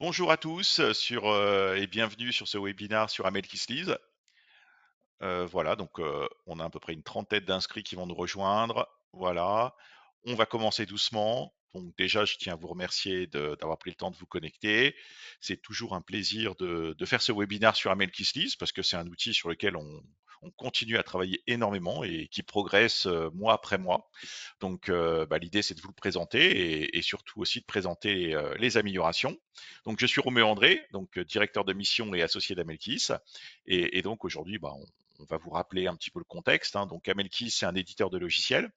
Bonjour à tous et bienvenue sur ce webinaire sur Amelkislease. Voilà, donc on a à peu près une trentaine d'inscrits qui vont nous rejoindre. Voilà, on va commencer doucement. Donc déjà, je tiens à vous remercier d'avoir pris le temps de vous connecter. C'est toujours un plaisir de faire ce webinaire sur Amelkislease parce que c'est un outil sur lequel on continue à travailler énormément et qui progresse mois après mois. Donc l'idée, c'est de vous le présenter et surtout aussi de présenter les améliorations. Donc je suis Roméo André, donc directeur de mission et associé d'Amelkis. Et donc aujourd'hui, on va vous rappeler un petit peu le contexte, hein. Donc Amelkis, c'est un éditeur de logiciels.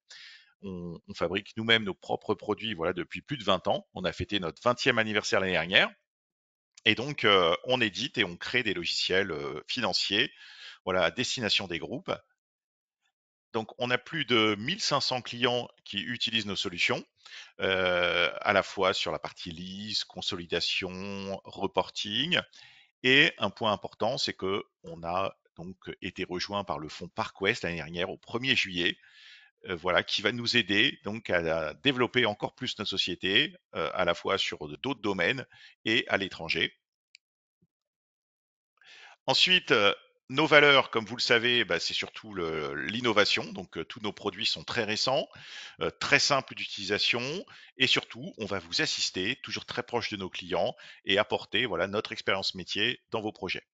On fabrique nous-mêmes nos propres produits, voilà, depuis plus de 20 ans. On a fêté notre 20e anniversaire l'année dernière. Et donc, on édite et on crée des logiciels financiers, voilà, à destination des groupes. Donc, on a plus de 1500 clients qui utilisent nos solutions, à la fois sur la partie lease, consolidation, reporting. Et un point important, c'est que on a donc été rejoint par le fonds ParkWest l'année dernière au 1er juillet, voilà, qui va nous aider donc à développer encore plus notre société, à la fois sur d'autres domaines et à l'étranger. Ensuite, nos valeurs, comme vous le savez, c'est surtout l'innovation. Donc, tous nos produits sont très récents, très simples d'utilisation, et surtout, on va vous assister, toujours très proche de nos clients, et apporter, voilà, notre expérience métier dans vos projets.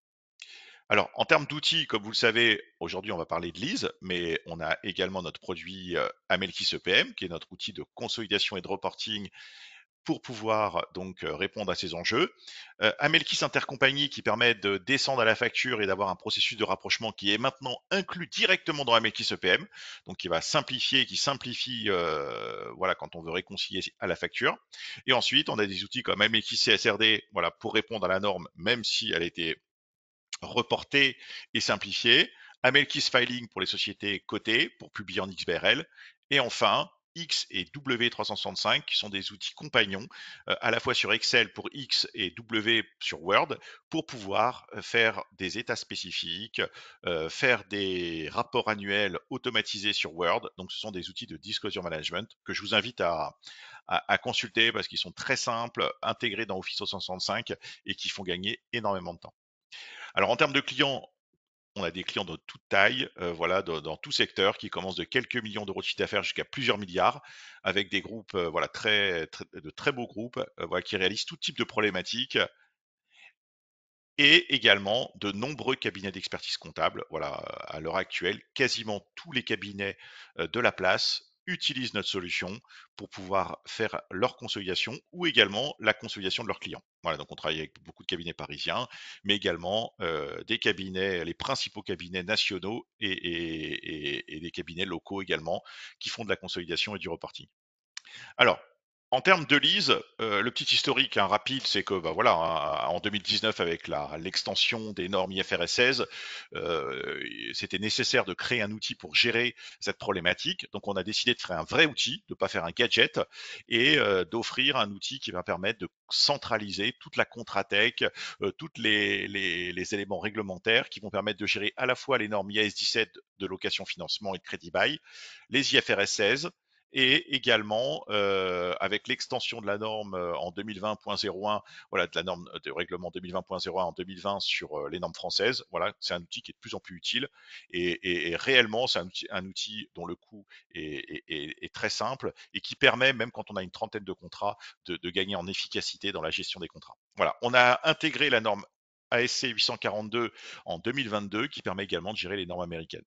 Alors, en termes d'outils, comme vous le savez, aujourd'hui, on va parler de Lise, mais on a également notre produit Amelkis EPM, qui est notre outil de consolidation et de reporting pour pouvoir donc répondre à ces enjeux. Amelkis Intercompagnie qui permet de descendre à la facture et d'avoir un processus de rapprochement qui est maintenant inclus directement dans Amelkis EPM, donc qui va simplifier, qui simplifie, voilà, quand on veut réconcilier à la facture. Et ensuite, on a des outils comme Amelkis CSRD, voilà, pour répondre à la norme, même si elle était reporter et simplifier, Amelkis Filing pour les sociétés cotées pour publier en XBRL, et enfin X et W365 qui sont des outils compagnons à la fois sur Excel pour X et W sur Word pour pouvoir faire des états spécifiques, faire des rapports annuels automatisés sur Word. Donc ce sont des outils de disclosure management que je vous invite à consulter parce qu'ils sont très simples, intégrés dans Office 365 et qui font gagner énormément de temps. Alors en termes de clients, on a des clients de toute taille, voilà, dans tout secteur, qui commencent de quelques millions d'euros de chiffre d'affaires jusqu'à plusieurs milliards, avec des groupes, voilà, de très beaux groupes, voilà, qui réalisent tout type de problématiques, et également de nombreux cabinets d'expertise comptable. Voilà, à l'heure actuelle, quasiment tous les cabinets de la place utilisent notre solution pour pouvoir faire leur consolidation ou également la consolidation de leurs clients. Voilà, donc on travaille avec beaucoup de cabinets parisiens, mais également des cabinets, les principaux cabinets nationaux et des cabinets locaux également qui font de la consolidation et du reporting. Alors, en termes de lease, le petit historique, hein, rapide, c'est que, voilà, hein, en 2019 avec l'extension des normes IFRS 16, c'était nécessaire de créer un outil pour gérer cette problématique. Donc on a décidé de créer un vrai outil, de pas faire un gadget et d'offrir un outil qui va permettre de centraliser toute la Contratech, toutes les éléments réglementaires qui vont permettre de gérer à la fois les normes IAS 17 de location financement et de crédit bail, les IFRS 16, et également avec l'extension de la norme en 2020.01, voilà, de la norme de règlement 2020.01 en 2020 sur les normes françaises. Voilà, c'est un outil qui est de plus en plus utile et réellement c'est un outil dont le coût est très simple et qui permet, même quand on a une trentaine de contrats, de gagner en efficacité dans la gestion des contrats. Voilà, on a intégré la norme ASC 842 en 2022 qui permet également de gérer les normes américaines.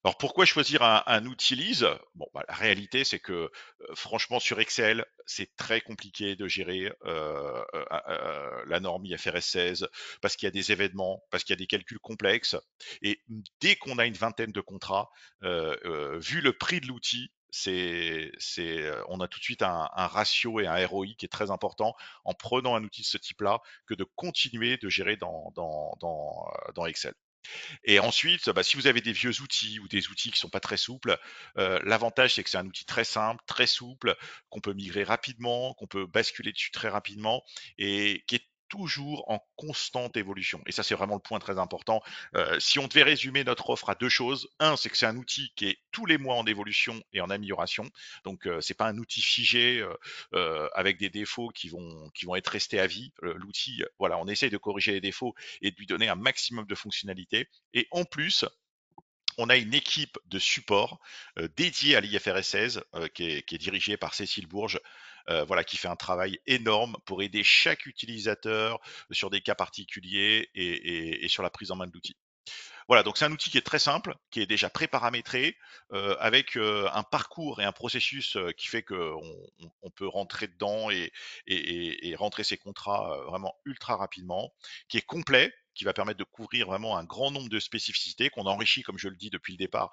Alors pourquoi choisir un outil Lise? Bon, la réalité, c'est que franchement, sur Excel, c'est très compliqué de gérer la norme IFRS 16 parce qu'il y a des événements, parce qu'il y a des calculs complexes. Et dès qu'on a une vingtaine de contrats, vu le prix de l'outil, on a tout de suite un ratio et un ROI qui est très important en prenant un outil de ce type-là que de continuer de gérer dans Excel. Et ensuite, si vous avez des vieux outils ou des outils qui sont pas très souples, l'avantage c'est que c'est un outil très simple, très souple, qu'on peut migrer rapidement, qu'on peut basculer dessus très rapidement et qui est toujours en constante évolution. Et ça, c'est vraiment le point très important. Si on devait résumer notre offre à deux choses, un, c'est que c'est un outil qui est tous les mois en évolution et en amélioration. Donc, c'est pas un outil figé avec des défauts qui vont être restés à vie. L'outil, voilà, on essaye de corriger les défauts et de lui donner un maximum de fonctionnalités. Et en plus, on a une équipe de support dédiée à l'IFRS 16 qui est dirigée par Cécile Bourges, voilà, qui fait un travail énorme pour aider chaque utilisateur sur des cas particuliers et sur la prise en main de l'outil. Voilà, donc c'est un outil qui est très simple, qui est déjà pré-paramétré, avec un parcours et un processus qui fait qu'on peut rentrer dedans et rentrer ses contrats vraiment ultra rapidement, qui est complet, qui va permettre de couvrir vraiment un grand nombre de spécificités, qu'on enrichit, comme je le dis depuis le départ,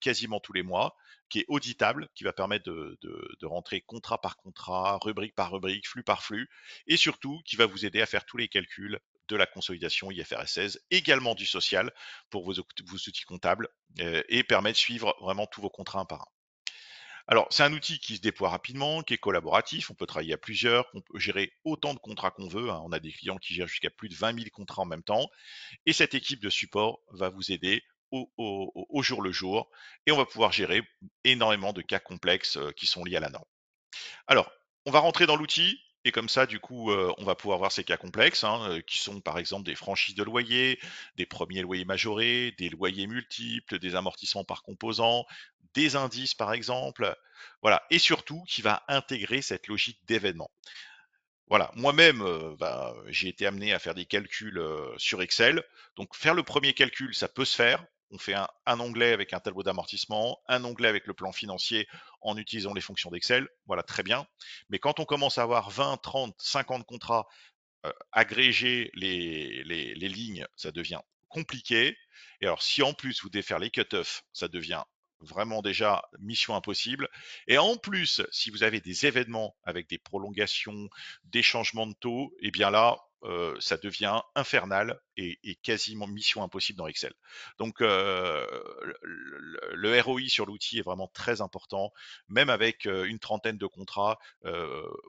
quasiment tous les mois, qui est auditable, qui va permettre de rentrer contrat par contrat, rubrique par rubrique, flux par flux, et surtout qui va vous aider à faire tous les calculs de la consolidation IFRS 16, également du social, pour vos outils comptables et permet de suivre vraiment tous vos contrats un par un. Alors, c'est un outil qui se déploie rapidement, qui est collaboratif, on peut travailler à plusieurs, on peut gérer autant de contrats qu'on veut, hein. On a des clients qui gèrent jusqu'à plus de 20 000 contrats en même temps, et cette équipe de support va vous aider au jour le jour, et on va pouvoir gérer énormément de cas complexes qui sont liés à la norme. Alors, on va rentrer dans l'outil et comme ça, du coup, on va pouvoir voir ces cas complexes, hein, qui sont par exemple des franchises de loyer, des premiers loyers majorés, des loyers multiples, des amortissements par composants, des indices par exemple. Voilà, et surtout qui va intégrer cette logique d'événement. Voilà, moi-même, j'ai été amené à faire des calculs sur Excel. Donc, faire le premier calcul, ça peut se faire. On fait un onglet avec un tableau d'amortissement, un onglet avec le plan financier en utilisant les fonctions d'Excel. Voilà, très bien. Mais quand on commence à avoir 20, 30, 50 contrats, agréger les lignes, ça devient compliqué. Et alors, si en plus vous devez faire les cut-offs, ça devient vraiment déjà mission impossible. Et en plus, si vous avez des événements avec des prolongations, des changements de taux, et bien là, ça devient infernal et quasiment mission impossible dans Excel. Donc, le ROI sur l'outil est vraiment très important, même avec une trentaine de contrats.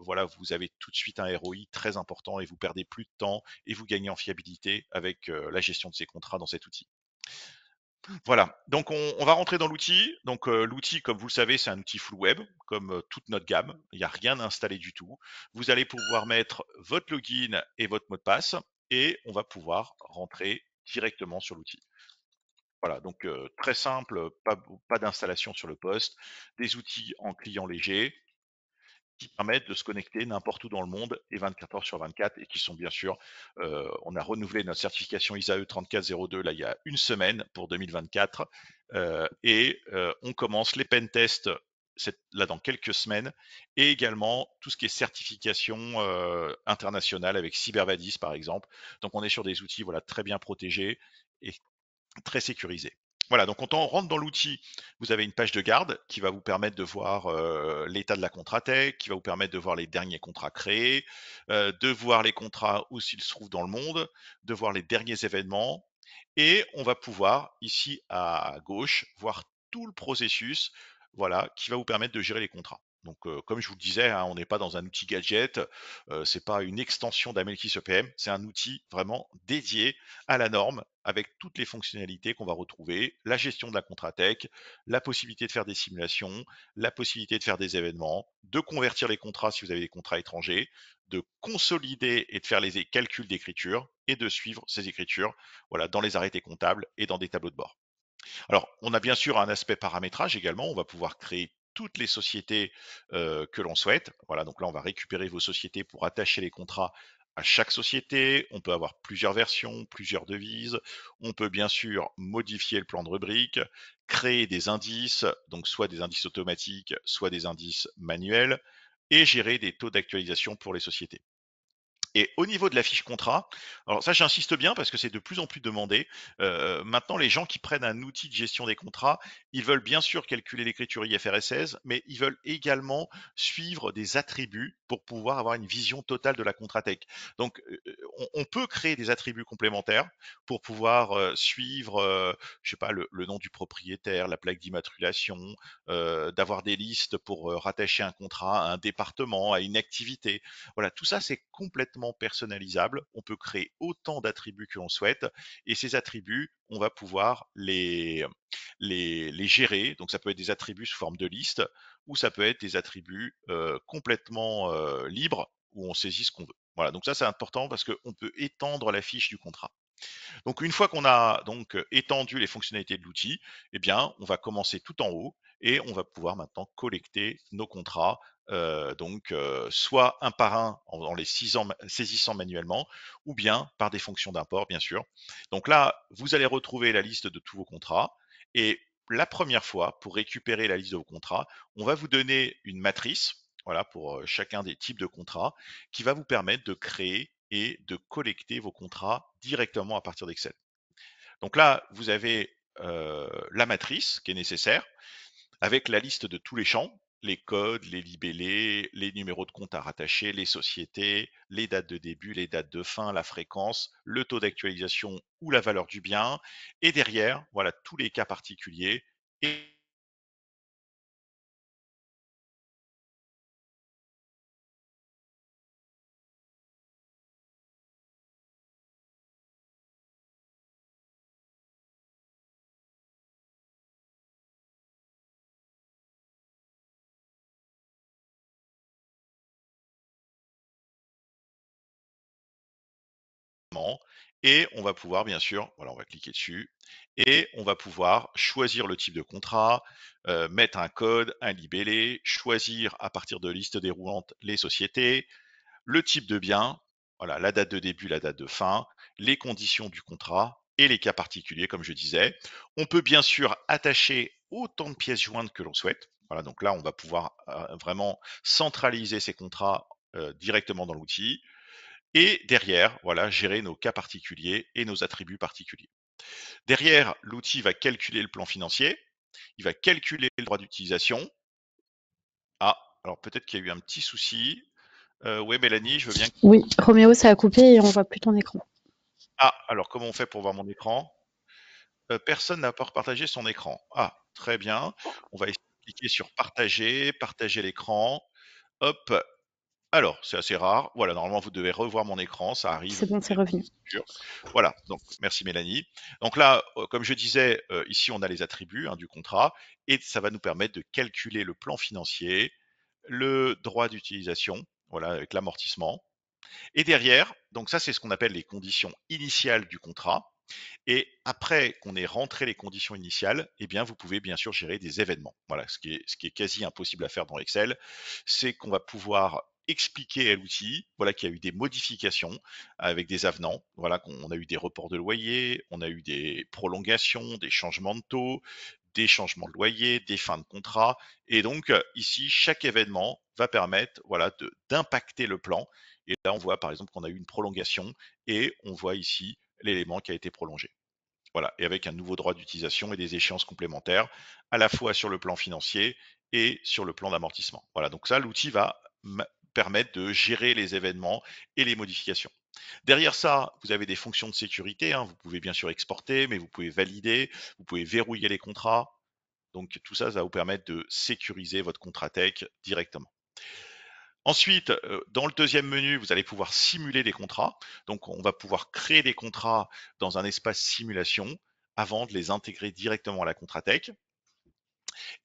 Voilà, vous avez tout de suite un ROI très important et vous perdez plus de temps et vous gagnez en fiabilité avec la gestion de ces contrats dans cet outil. Voilà, donc on va rentrer dans l'outil. Donc l'outil, comme vous le savez, c'est un outil full web, comme toute notre gamme. Il n'y a rien à installer du tout. Vous allez pouvoir mettre votre login et votre mot de passe et on va pouvoir rentrer directement sur l'outil. Voilà, donc très simple, pas d'installation sur le poste, des outils en client léger, qui permettent de se connecter n'importe où dans le monde et 24 heures sur 24 et qui sont bien sûr, on a renouvelé notre certification ISAE 3402 là il y a une semaine pour 2024 on commence les pen tests là dans quelques semaines et également tout ce qui est certification internationale avec Cybervadis par exemple. Donc on est sur des outils voilà très bien protégés et très sécurisé. Voilà, donc quand on rentre dans l'outil, vous avez une page de garde qui va vous permettre de voir l'état de la Contratech, qui va vous permettre de voir les derniers contrats créés, de voir les contrats où s'ils se trouvent dans le monde, de voir les derniers événements. Et on va pouvoir, ici à gauche, voir tout le processus, voilà, qui va vous permettre de gérer les contrats. Donc, comme je vous le disais, hein, on n'est pas dans un outil gadget, c'est pas une extension d'Amelkis EPM, c'est un outil vraiment dédié à la norme avec toutes les fonctionnalités qu'on va retrouver, la gestion de la Contratech, la possibilité de faire des simulations, la possibilité de faire des événements, de convertir les contrats si vous avez des contrats étrangers, de consolider et de faire les calculs d'écriture et de suivre ces écritures, voilà, dans les arrêtés comptables et dans des tableaux de bord. Alors, on a bien sûr un aspect paramétrage également. On va pouvoir créer toutes les sociétés que l'on souhaite. Voilà, donc là, on va récupérer vos sociétés pour attacher les contrats à chaque société. On peut avoir plusieurs versions, plusieurs devises. On peut bien sûr modifier le plan de rubrique, créer des indices, donc soit des indices automatiques, soit des indices manuels, et gérer des taux d'actualisation pour les sociétés. Et au niveau de la fiche contrat, alors ça j'insiste bien parce que c'est de plus en plus demandé. Maintenant, les gens qui prennent un outil de gestion des contrats, ils veulent bien sûr calculer l'écriture IFRS 16, mais ils veulent également suivre des attributs pour pouvoir avoir une vision totale de la Contratech. Donc, on peut créer des attributs complémentaires pour pouvoir suivre, je sais pas, le nom du propriétaire, la plaque d'immatriculation, d'avoir des listes pour rattacher un contrat à un département, à une activité. Voilà, tout ça c'est complètement complètement personnalisable. On peut créer autant d'attributs que l'on souhaite et ces attributs, on va pouvoir les gérer. Donc ça peut être des attributs sous forme de liste ou ça peut être des attributs complètement libres où on saisit ce qu'on veut. Voilà, donc ça c'est important parce qu'on peut étendre la fiche du contrat. Donc une fois qu'on a donc étendu les fonctionnalités de l'outil, eh bien, on va commencer tout en haut et on va pouvoir maintenant collecter nos contrats, soit un par un en les saisissant manuellement ou bien par des fonctions d'import, bien sûr. Donc là, vous allez retrouver la liste de tous vos contrats et la première fois, pour récupérer la liste de vos contrats, on va vous donner une matrice, voilà, pour chacun des types de contrats, qui va vous permettre de créer et de collecter vos contrats directement à partir d'Excel. Donc là, vous avez la matrice qui est nécessaire avec la liste de tous les champs, les codes, les libellés, les numéros de compte à rattacher, les sociétés, les dates de début, les dates de fin, la fréquence, le taux d'actualisation ou la valeur du bien. Et derrière, voilà tous les cas particuliers et et on va pouvoir bien sûr, voilà, on va cliquer dessus et on va pouvoir choisir le type de contrat, mettre un code, un libellé, choisir à partir de liste déroulante les sociétés, le type de bien, voilà, la date de début, la date de fin, les conditions du contrat et les cas particuliers, comme je disais. On peut bien sûr attacher autant de pièces jointes que l'on souhaite. Voilà, donc là, on va pouvoir vraiment centraliser ces contrats directement dans l'outil. Et derrière, voilà, gérer nos cas particuliers et nos attributs particuliers. Derrière, l'outil va calculer le plan financier, il va calculer le droit d'utilisation. Ah, alors peut-être qu'il y a eu un petit souci. Ouais, Mélanie, je veux bien. Oui, Roméo, ça a coupé et on voit plus ton écran. Ah, alors comment on fait pour voir mon écran? Personne n'a pas repartagé son écran. Ah, très bien. On va essayer de cliquer sur partager, partager l'écran. Hop. Alors, c'est assez rare. Voilà, normalement, vous devez revoir mon écran. Ça arrive C'est bon, c'est des revenu. sûr. Voilà, donc merci Mélanie. Donc là, comme je disais, ici, on a les attributs hein, du contrat et ça va nous permettre de calculer le plan financier, le droit d'utilisation, voilà, avec l'amortissement. Et derrière, donc ça, c'est ce qu'on appelle les conditions initiales du contrat. Et après qu'on ait rentré les conditions initiales, eh bien, vous pouvez bien sûr gérer des événements. Voilà, ce qui est quasi impossible à faire dans Excel, c'est qu'on va pouvoir expliquer à l'outil, voilà, qu'il y a eu des modifications avec des avenants, voilà, qu'on a eu des reports de loyer, on a eu des prolongations, des changements de taux, des changements de loyer, des fins de contrat. Et donc, ici, chaque événement va permettre, voilà, d'impacter le plan. Et là, on voit par exemple qu'on a eu une prolongation et on voit ici l'élément qui a été prolongé. Voilà, et avec un nouveau droit d'utilisation et des échéances complémentaires, à la fois sur le plan financier et sur le plan d'amortissement. Voilà, donc ça, l'outil va permettre de gérer les événements et les modifications. Derrière ça, vous avez des fonctions de sécurité. Hein. Vous pouvez bien sûr exporter, mais vous pouvez valider, vous pouvez verrouiller les contrats. Donc tout ça, ça va vous permettre de sécuriser votre contrat tech directement. Ensuite, dans le deuxième menu, vous allez pouvoir simuler des contrats. Donc, on va pouvoir créer des contrats dans un espace simulation avant de les intégrer directement à la Contratech.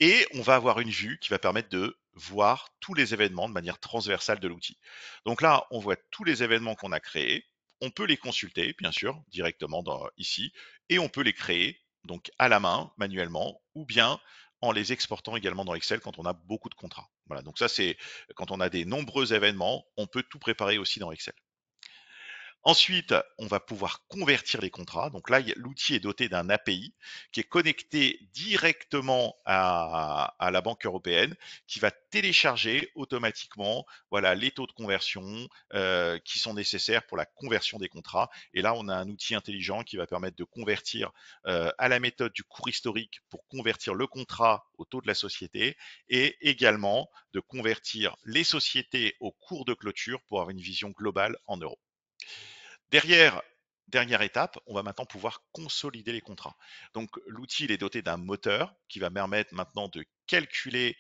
Et on va avoir une vue qui va permettre de voir tous les événements de manière transversale de l'outil. Donc là, on voit tous les événements qu'on a créés. On peut les consulter, bien sûr, directement ici, et on peut les créer donc à la main, manuellement, ou bien en les exportant également dans Excel quand on a beaucoup de contrats. Voilà, donc ça c'est quand on a des nombreux événements, on peut tout préparer aussi dans Excel. Ensuite, on va pouvoir convertir les contrats. Donc là, l'outil est doté d'un API qui est connecté directement à la Banque européenne, qui va télécharger automatiquement voilà, les taux de conversion qui sont nécessaires pour la conversion des contrats. Et là, on a un outil intelligent qui va permettre de convertir à la méthode du cours historique pour convertir le contrat au taux de la société et également de convertir les sociétés au cours de clôture pour avoir une vision globale en euros. Derrière, dernière étape, on va maintenant pouvoir consolider les contrats. Donc l'outil il est doté d'un moteur qui va permettre maintenant de calculer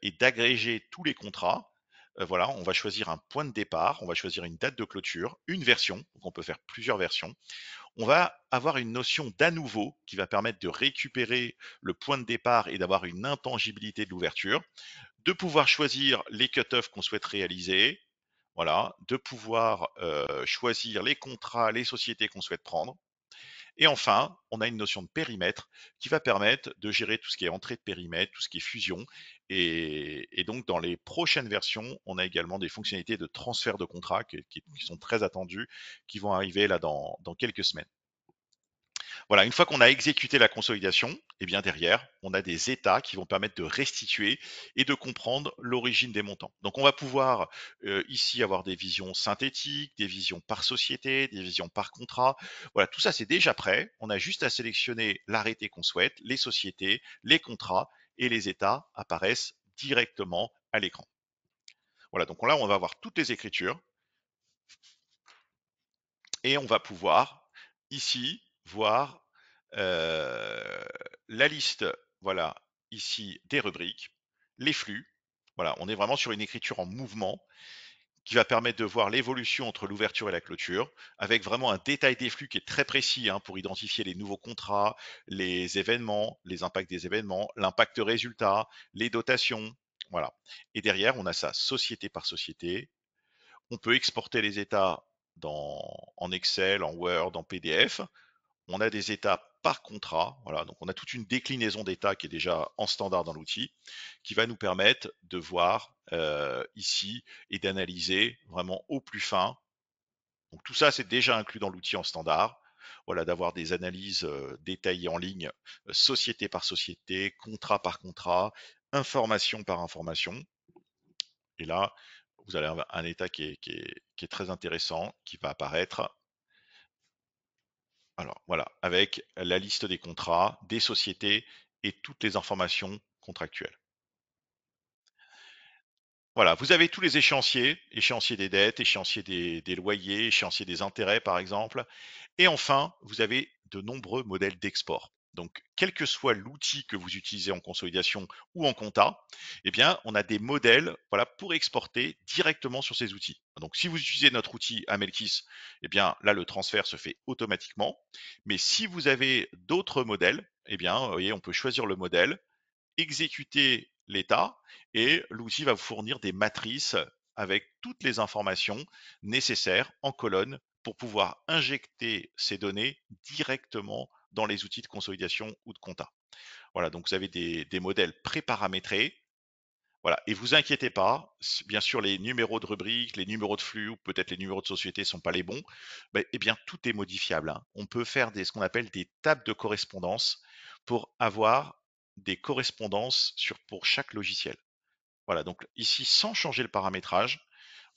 et d'agréger tous les contrats. voilà, on va choisir un point de départ, on va choisir une date de clôture, une version, donc on peut faire plusieurs versions. On va avoir une notion d'à nouveau qui va permettre de récupérer le point de départ et d'avoir une intangibilité de l'ouverture, de pouvoir choisir les cut-offs qu'on souhaite réaliser, voilà, de pouvoir choisir les contrats, les sociétés qu'on souhaite prendre. Et enfin, on a une notion de périmètre qui va permettre de gérer tout ce qui est entrée de périmètre, tout ce qui est fusion. Et donc, dans les prochaines versions, on a également des fonctionnalités de transfert de contrat qui sont très attendues, qui vont arriver là dans quelques semaines. Voilà, une fois qu'on a exécuté la consolidation, eh bien derrière, on a des états qui vont permettre de restituer et de comprendre l'origine des montants. Donc on va pouvoir ici avoir des visions synthétiques, des visions par société, des visions par contrat. Voilà, tout ça c'est déjà prêt. On a juste à sélectionner l'arrêté qu'on souhaite, les sociétés, les contrats et les états apparaissent directement à l'écran. Voilà, donc là on va avoir toutes les écritures et on va pouvoir ici voir euh, la liste, voilà, ici des rubriques, les flux. Voilà, on est vraiment sur une écriture en mouvement qui va permettre de voir l'évolution entre l'ouverture et la clôture, avec vraiment un détail des flux qui est très précis pour identifier les nouveaux contrats, les événements, les impacts des événements, l'impact résultat, les dotations. Voilà. Et derrière, on a ça société par société. On peut exporter les états en Excel, en Word, en PDF. On a des états par contrat. Voilà, donc on a toute une déclinaison d'états qui est déjà en standard dans l'outil, qui va nous permettre de voir ici et d'analyser vraiment au plus fin. Donc tout ça, c'est déjà inclus dans l'outil en standard. Voilà, d'avoir des analyses détaillées en ligne, société par société, contrat par contrat, information par information. Et là, vous allez avoir un état qui est très intéressant, qui va apparaître. Alors voilà, avec la liste des contrats, des sociétés et toutes les informations contractuelles. Voilà, vous avez tous les échéanciers, échéancier des dettes, échéancier des loyers, échéancier des intérêts par exemple. Et enfin, vous avez de nombreux modèles d'export. Donc, quel que soit l'outil que vous utilisez en consolidation ou en compta, eh bien, on a des modèles, voilà, pour exporter directement sur ces outils. Donc, si vous utilisez notre outil Amelkis, eh bien, là, le transfert se fait automatiquement. Mais si vous avez d'autres modèles, eh bien, vous voyez, on peut choisir le modèle, exécuter l'état et l'outil va vous fournir des matrices avec toutes les informations nécessaires en colonne pour pouvoir injecter ces données directement dans les outils de consolidation ou de compta. Voilà, donc vous avez des modèles pré-paramétrés. Voilà, et vous inquiétez pas, bien sûr les numéros de rubrique, les numéros de flux ou peut-être les numéros de société sont pas les bons, eh bien tout est modifiable. On peut faire ce qu'on appelle des tables de correspondance pour avoir des correspondances pour chaque logiciel. Voilà, donc ici sans changer le paramétrage,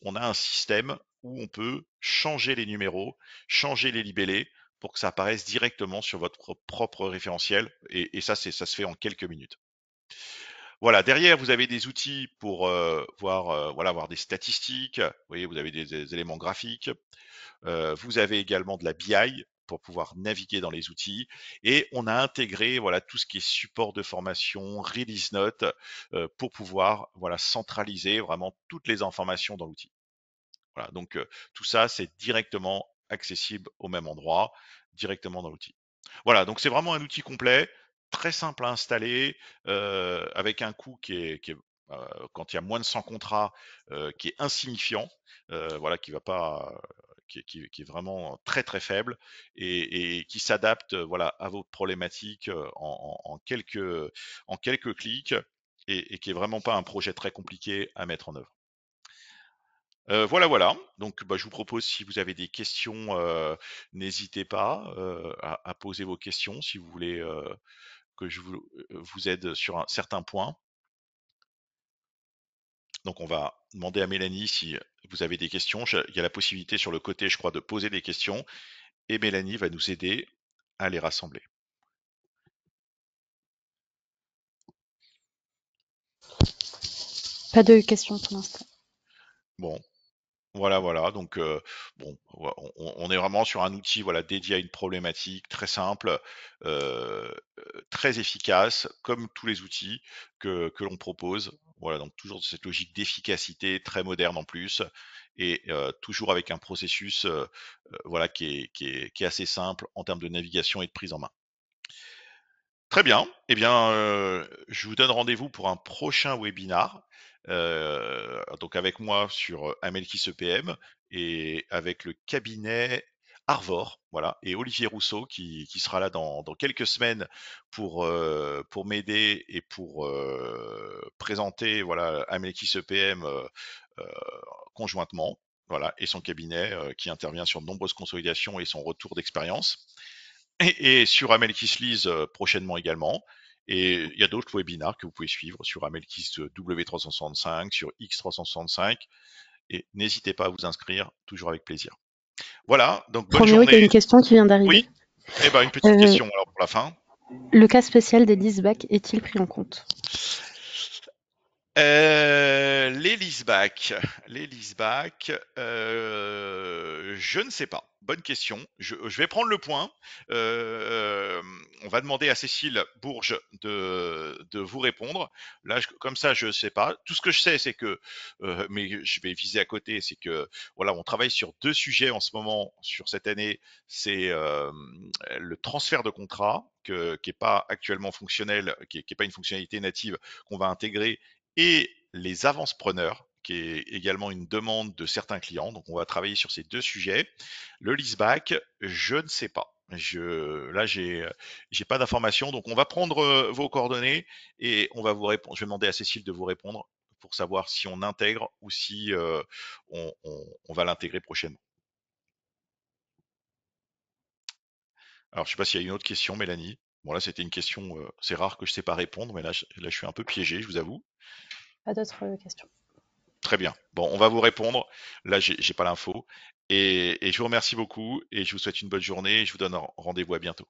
on a un système où on peut changer les numéros, changer les libellés pour que ça apparaisse directement sur votre propre référentiel et ça ça se fait en quelques minutes. Voilà, derrière, vous avez des outils pour voir, voilà, voir des statistiques. Vous voyez, vous avez des éléments graphiques. Vous avez également de la BI pour pouvoir naviguer dans les outils. Et on a intégré voilà tout ce qui est support de formation, release note, pour pouvoir voilà centraliser vraiment toutes les informations dans l'outil. Voilà, donc tout ça, c'est directement accessible au même endroit, directement dans l'outil. Voilà, donc c'est vraiment un outil complet, très simple à installer, avec un coût quand il y a moins de 100 contrats, qui est insignifiant, voilà, qui va pas, qui est vraiment très très faible et qui s'adapte, voilà, à vos problématiques en quelques clics et qui est vraiment pas un projet très compliqué à mettre en œuvre. Voilà, voilà. Donc, je vous propose, si vous avez des questions, n'hésitez pas à poser vos questions si vous voulez que je vous aide sur un certain point. Donc, on va demander à Mélanie si vous avez des questions. Il y a la possibilité sur le côté, je crois, de poser des questions et Mélanie va nous aider à les rassembler. Pas de questions pour l'instant. Bon, voilà, voilà. Donc, bon, on est vraiment sur un outil, voilà, dédié à une problématique très simple, très efficace, comme tous les outils que l'on propose. Voilà, donc toujours cette logique d'efficacité très moderne en plus et toujours avec un processus, voilà qui est assez simple en termes de navigation et de prise en main. Très bien. Eh bien, je vous donne rendez-vous pour un prochain webinar, donc avec moi sur, Amelkis EPM et avec le cabinet Arvor, voilà et Olivier Rousseau qui sera là dans quelques semaines pour m'aider et pour, présenter, voilà, Amelkis EPM, heu, conjointement, voilà et son cabinet, qui intervient sur de nombreuses consolidations et son retour d'expérience. Et sur Amelkis Lise prochainement également. Et il y a d'autres webinars que vous pouvez suivre sur Amelkis W365, sur X365. Et n'hésitez pas à vous inscrire, toujours avec plaisir. Voilà, donc bonne Roméo, il y a journée. une question qui vient Oui, d'arriver. eh ben une petite Euh, question alors pour la fin. le cas spécial des leasebacks est-il pris en compte? Les leasebacks, les leasebacks, je ne sais pas. Bonne question. Je vais prendre le point. On va demander à Cécile Bourges de vous répondre. Là, comme ça, je sais pas. Tout ce que je sais, c'est que, mais je vais viser à côté, c'est que voilà, on travaille sur 2 sujets en ce moment sur cette année. C'est le transfert de contrat qui est pas actuellement fonctionnel, qui est pas une fonctionnalité native qu'on va intégrer et les avances preneurs, qui est également une demande de certains clients. Donc, on va travailler sur ces 2 sujets. Le leaseback, je ne sais pas. Là, j'ai pas d'informations. Donc, on va prendre vos coordonnées et on va vous répondre. Je vais demander à Cécile de vous répondre pour savoir si on intègre ou si on va l'intégrer prochainement. Alors, je sais pas s'il y a une autre question, Mélanie. Bon, là, c'était une question, c'est rare que je sais pas répondre, mais là, je suis un peu piégé, je vous avoue. Pas d'autres questions. Très bien. Bon, on va vous répondre. Là, j'ai pas l'info. Et je vous remercie beaucoup et je vous souhaite une bonne journée et je vous donne rendez-vous à bientôt.